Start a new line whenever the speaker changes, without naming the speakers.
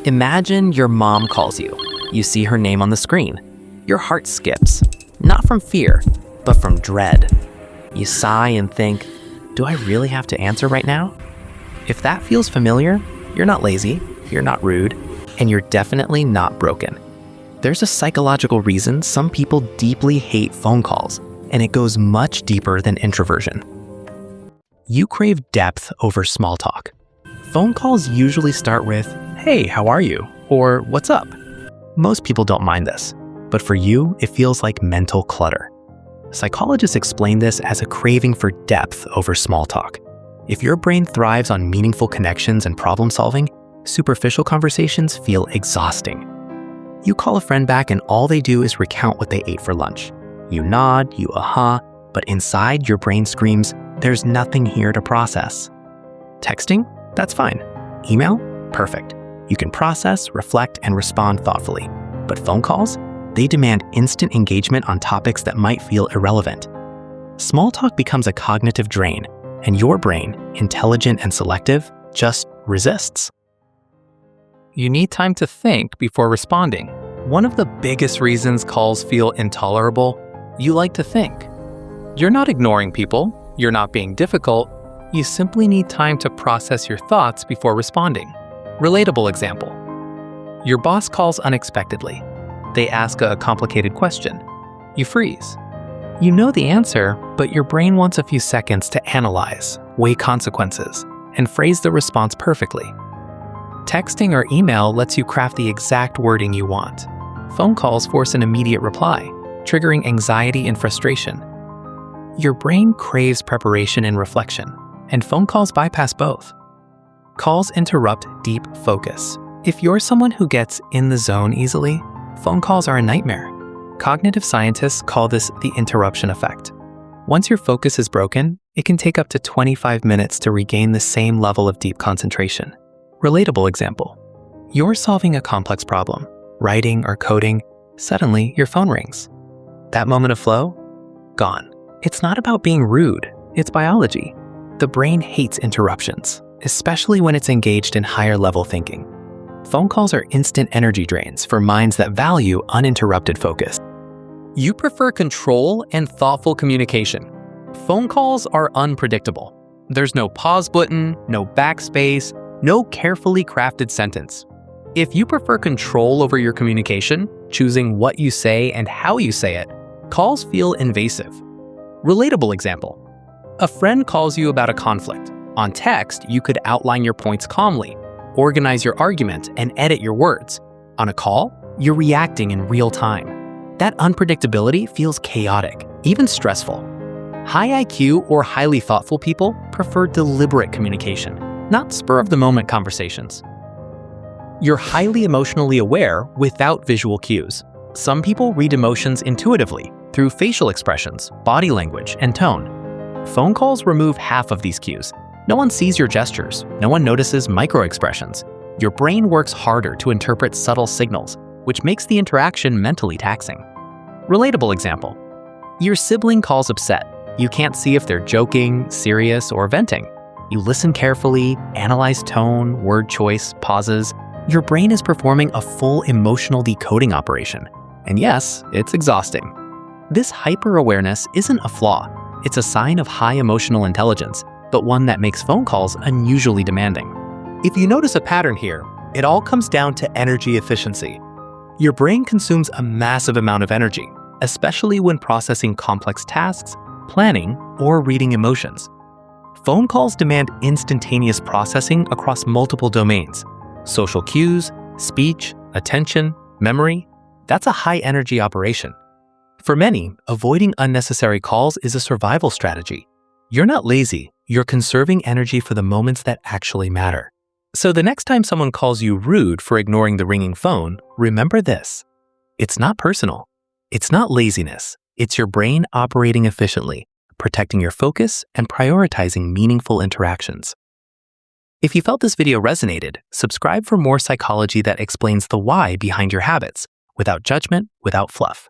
Imagine your mom calls you. You see her name on the screen. Your heart skips, not from fear, but from dread. You sigh and think, do I really have to answer right now? If that feels familiar, you're not lazy, you're not rude, and you're definitely not broken. There's a psychological reason some people deeply hate phone calls, and it goes much deeper than introversion. You crave depth over small talk. Phone calls usually start with, "Hey, how are you?" or "What's up?" Most people don't mind this, but for you, it feels like mental clutter. Psychologists explain this as a craving for depth over small talk. If your brain thrives on meaningful connections and problem solving, superficial conversations feel exhausting. You call a friend back and all they do is recount what they ate for lunch. You nod, you aha, but inside your brain screams, there's nothing here to process. Texting? That's fine. Email? Perfect. You can process, reflect, and respond thoughtfully. But phone calls? They demand instant engagement on topics that might feel irrelevant. Small talk becomes a cognitive drain, and your brain, intelligent and selective, just resists.
You need time to think before responding. One of the biggest reasons calls feel intolerable, you like to think. You're not ignoring people, you're not being difficult, you simply need time to process your thoughts before responding. Relatable example. Your boss calls unexpectedly. They ask a complicated question. You freeze. You know the answer, but your brain wants a few seconds to analyze, weigh consequences, and phrase the response perfectly. Texting or email lets you craft the exact wording you want. Phone calls force an immediate reply, triggering anxiety and frustration. Your brain craves preparation and reflection, and phone calls bypass both. Calls interrupt deep focus. If you're someone who gets in the zone easily, phone calls are a nightmare. Cognitive scientists call this the interruption effect. Once your focus is broken, it can take up to 25 minutes to regain the same level of deep concentration. Relatable example. You're solving a complex problem, writing or coding, suddenly your phone rings. That moment of flow? Gone. It's not about being rude, it's biology. The brain hates interruptions, especially when it's engaged in higher level thinking. Phone calls are instant energy drains for minds that value uninterrupted focus. You prefer control and thoughtful communication. Phone calls are unpredictable. There's no pause button, no backspace, no carefully crafted sentence. If you prefer control over your communication, choosing what you say and how you say it, calls feel invasive. Relatable example. A friend calls you about a conflict. On text, you could outline your points calmly, organize your argument, and edit your words. On a call, you're reacting in real time. That unpredictability feels chaotic, even stressful. High IQ or highly thoughtful people prefer deliberate communication, not spur-of-the-moment conversations. You're highly emotionally aware without visual cues. Some people read emotions intuitively through facial expressions, body language, and tone. Phone calls remove half of these cues. No one sees your gestures. No one notices micro-expressions. Your brain works harder to interpret subtle signals, which makes the interaction mentally taxing. Relatable example. Your sibling calls upset. You can't see if they're joking, serious, or venting. You listen carefully, analyze tone, word choice, pauses. Your brain is performing a full emotional decoding operation. And yes, it's exhausting. This hyper-awareness isn't a flaw. It's a sign of high emotional intelligence, but one that makes phone calls unusually demanding. If you notice a pattern here, it all comes down to energy efficiency. Your brain consumes a massive amount of energy, especially when processing complex tasks, planning, or reading emotions. Phone calls demand instantaneous processing across multiple domains. Social cues, speech, attention, memory. That's a high-energy operation. For many, avoiding unnecessary calls is a survival strategy. You're not lazy, you're conserving energy for the moments that actually matter. So the next time someone calls you rude for ignoring the ringing phone, remember this. It's not personal. It's not laziness. It's your brain operating efficiently, protecting your focus and prioritizing meaningful interactions. If you felt this video resonated, subscribe for more psychology that explains the why behind your habits, without judgment, without fluff.